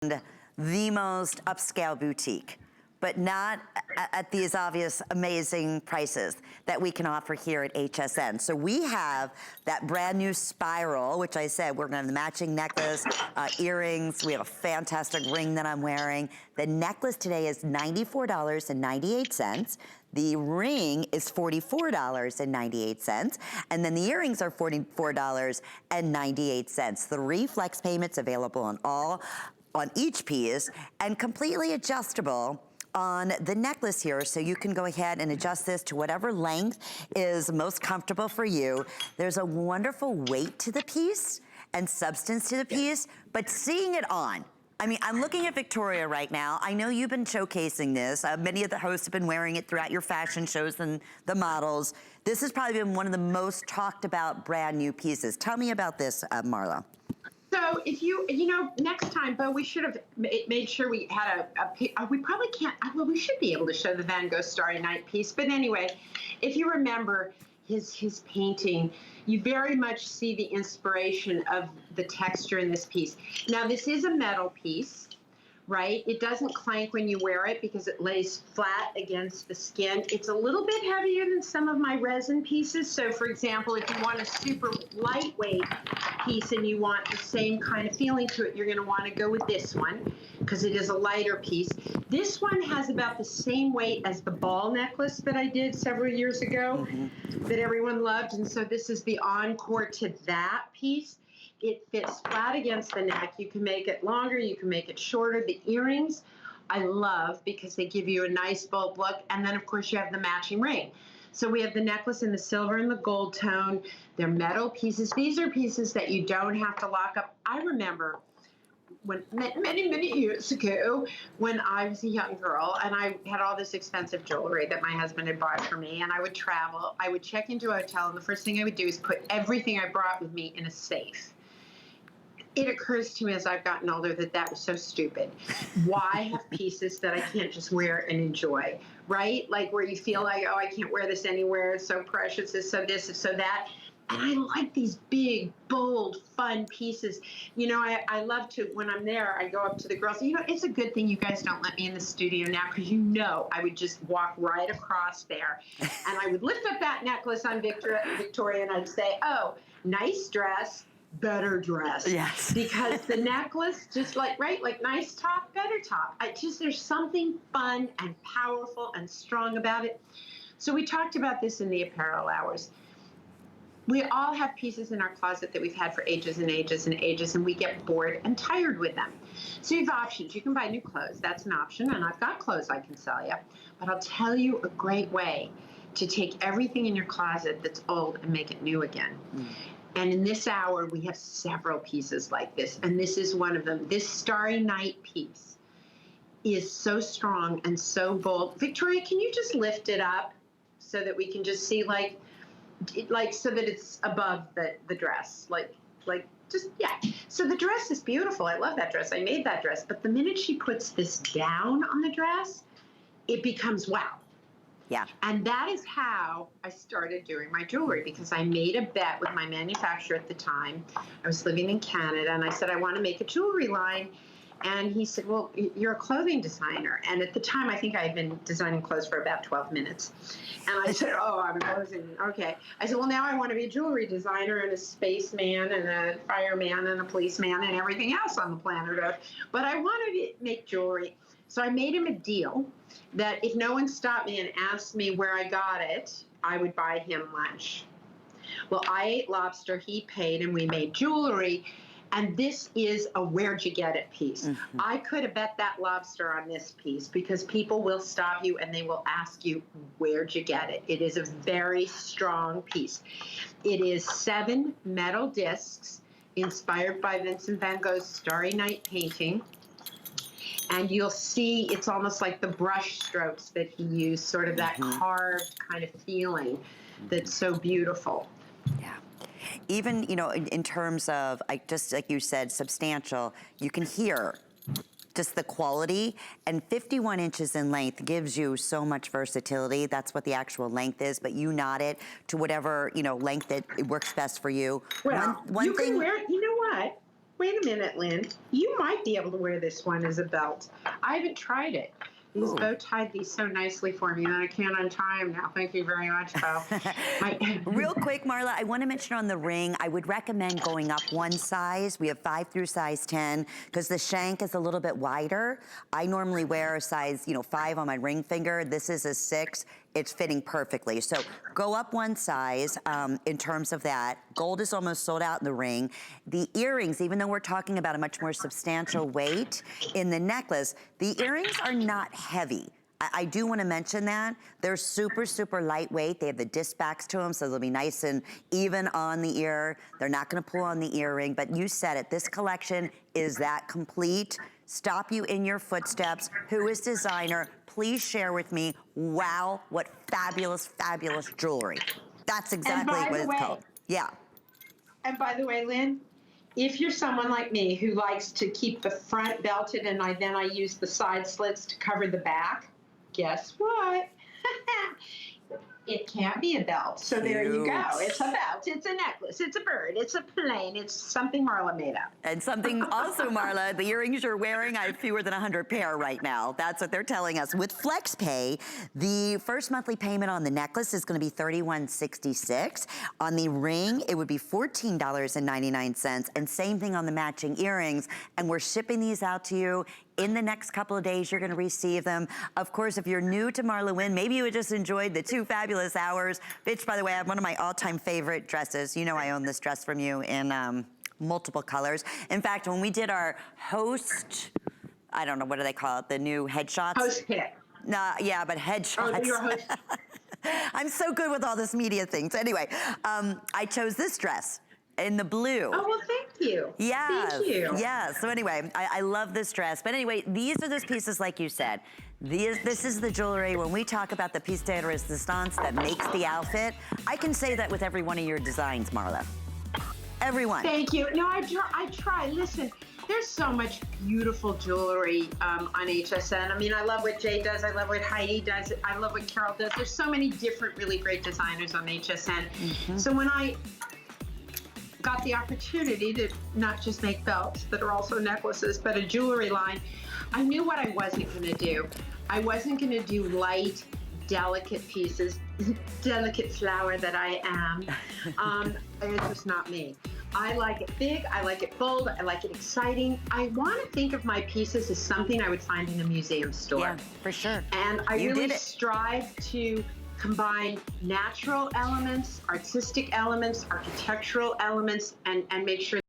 the most upscale boutique, but not at these obvious amazing prices that we can offer here at HSN. So we have that brand new spiral, which I said we're gonna have the matching necklace, earrings. We have a fantastic ring that I'm wearing. The necklace today is $94.98. The ring is $44.98, and then the earrings are $44.98. The reflex payments available on each piece, and completely adjustable on the necklace here, so you can go ahead and adjust this to whatever length is most comfortable for you. There's a wonderful weight to the piece and substance to the piece, but seeing it on, I mean, I'm looking at Victoria right now. I know you've been showcasing this. Many of the hosts have been wearing it throughout your fashion shows and the models. This has probably been one of the most talked about brand new pieces. Tell me about this, Marla. So if you next time, Bo, we should have made sure we had we probably can't, well, we should be able to show the Van Gogh Starry Night piece. But anyway, if you remember his painting, you very much see the inspiration of the texture in this piece. Now, this is a metal piece, right? It doesn't clank when you wear it because it lays flat against the skin. It's a little bit heavier than some of my resin pieces. So for example, if you want a super lightweight piece and you want the same kind of feeling to it, you're gonna wanna go with this one because it is a lighter piece. This one has about the same weight as the ball necklace that I did several years ago that everyone loved. And so this is the encore to that piece. It fits flat against the neck. You can make it longer, you can make it shorter. The earrings I love because they give you a nice bold look. And then of course you have the matching ring. So we have the necklace in the silver and the gold tone. They're metal pieces. These are pieces that you don't have to lock up. I remember when many years ago when I was a young girl and I had all this expensive jewelry that my husband had bought for me, and I would travel, I would check into a hotel, and the first thing I would do is put everything I brought with me in a safe. It occurs to me as I've gotten older that that was so stupid. Why have pieces that I can't just wear and enjoy, right? Like where you feel like, oh, I can't wear this anywhere. It's so precious. It's so this, it's so that. And I like these big, bold, fun pieces. You know, I love to, when I'm there, I go up to the girls. You know, it's a good thing you guys don't let me in the studio now because you know I would just walk right across there. And I would lift up that necklace on Victoria and I'd say, oh, nice dress. Better dress. Yes. Because the necklace, just like, right, like nice top, better top. There's something fun and powerful and strong about it. So we talked about this in the apparel hours. We all have pieces in our closet that we've had for ages and ages and ages, and we get bored and tired with them. So you have options. You can buy new clothes. That's an option, and I've got clothes I can sell you. But I'll tell you a great way to take everything in your closet that's old and make it new again. And in this hour, we have several pieces like this, and this is one of them. This Starry Night piece is so strong and so bold. Victoria, can you just lift it up so that we can just see, like so that it's above the dress, So the dress is beautiful. I love that dress. I made that dress. But the minute she puts this down on the dress, it becomes wow. Yeah. And that is how I started doing my jewelry, because I made a bet with my manufacturer at the time. I was living in Canada, and I said, I want to make a jewelry line. And he said, well, you're a clothing designer. And at the time, I think I had been designing clothes for about 12 minutes. And I said, oh, I'm closing. Okay. I said, well, now I want to be a jewelry designer and a spaceman and a fireman and a policeman and everything else on the planet Earth. But I want to make jewelry. So I made him a deal that if no one stopped me and asked me where I got it, I would buy him lunch. Well, I ate lobster, he paid, and we made jewelry. And this is a where'd you get it piece. I could have bet that lobster on this piece because people will stop you and they will ask you, where'd you get it? It is a very strong piece. It is 7 metal discs inspired by Vincent van Gogh's Starry Night painting. And you'll see it's almost like the brush strokes that he used, sort of that carved kind of feeling that's so beautiful. Yeah. Even, you know, in terms of, just like you said, substantial, you can hear just the quality, and 51 inches in length gives you so much versatility. That's what the actual length is, but you knot it to whatever, you know, length that it works best for you. Well, you can wear it, you know what? Wait a minute, Lynn. You might be able to wear this one as a belt. I haven't tried it. He's bow tied these so nicely for me that I can't untie them now. Thank you very much, Bo. Real quick, Marla, I want to mention on the ring, I would recommend going up one size. We have 5 through size 10 because the shank is a little bit wider. I normally wear a size, 5 on my ring finger. This is a 6. It's fitting perfectly. So go up one size in terms of that. Gold is almost sold out in the ring. The earrings, even though we're talking about a much more substantial weight in the necklace, the earrings are not heavy. I do want to mention that. They're super, super lightweight. They have the disc backs to them, so they'll be nice and even on the ear. They're not going to pull on the earring, but you said it. This collection is that complete. Stop you in your footsteps. Who is designer? Please share with me. Wow, what fabulous, fabulous jewelry. That's exactly what it's called. Yeah. And by the way, Lynn, if you're someone like me who likes to keep the front belted and then I use the side slits to cover the back, guess what? It can't be a belt. So there you go. It's a belt. It's a necklace. It's a bird. It's a plane. It's something Marla made up. And something also, Marla, the earrings you're wearing, I have fewer than 100 pair right now. That's what they're telling us. With FlexPay, the first monthly payment on the necklace is going to be $31.66. On the ring, it would be $14.99. And same thing on the matching earrings. And we're shipping these out to you. In the next couple of days, you're going to receive them. Of course, if you're new to Marla Wynne, maybe you just enjoyed the 2 fabulous hours. Bitch, by the way, I have one of my all-time favorite dresses. You know I own this dress from you in multiple colors. In fact, when we did our host, I don't know, what do they call it? The new headshots? Host pick. Yeah, but headshots. Oh, your host. I'm so good with all this media things. Anyway, I chose this dress in the blue. Oh, well, thank you. Yes. Thank you. Yeah. So anyway, I love this dress. But anyway, these are those pieces, like you said. This is the jewelry. When we talk about the piece de resistance that makes the outfit, I can say that with every one of your designs, Marla. Everyone. Thank you. No, I try. Listen, there's so much beautiful jewelry on HSN. I mean, I love what Jay does. I love what Heidi does. I love what Carol does. There's so many different really great designers on HSN. Mm-hmm. So when I got the opportunity to not just make belts that are also necklaces, but a jewelry line, I knew what I wasn't going to do. I wasn't going to do light, delicate pieces, delicate flower that I am. It's just not me. I like it big, I like it bold, I like it exciting. I want to think of my pieces as something I would find in a museum store. Yeah, for sure. And I really strive to combine natural elements, artistic elements, architectural elements, and make sure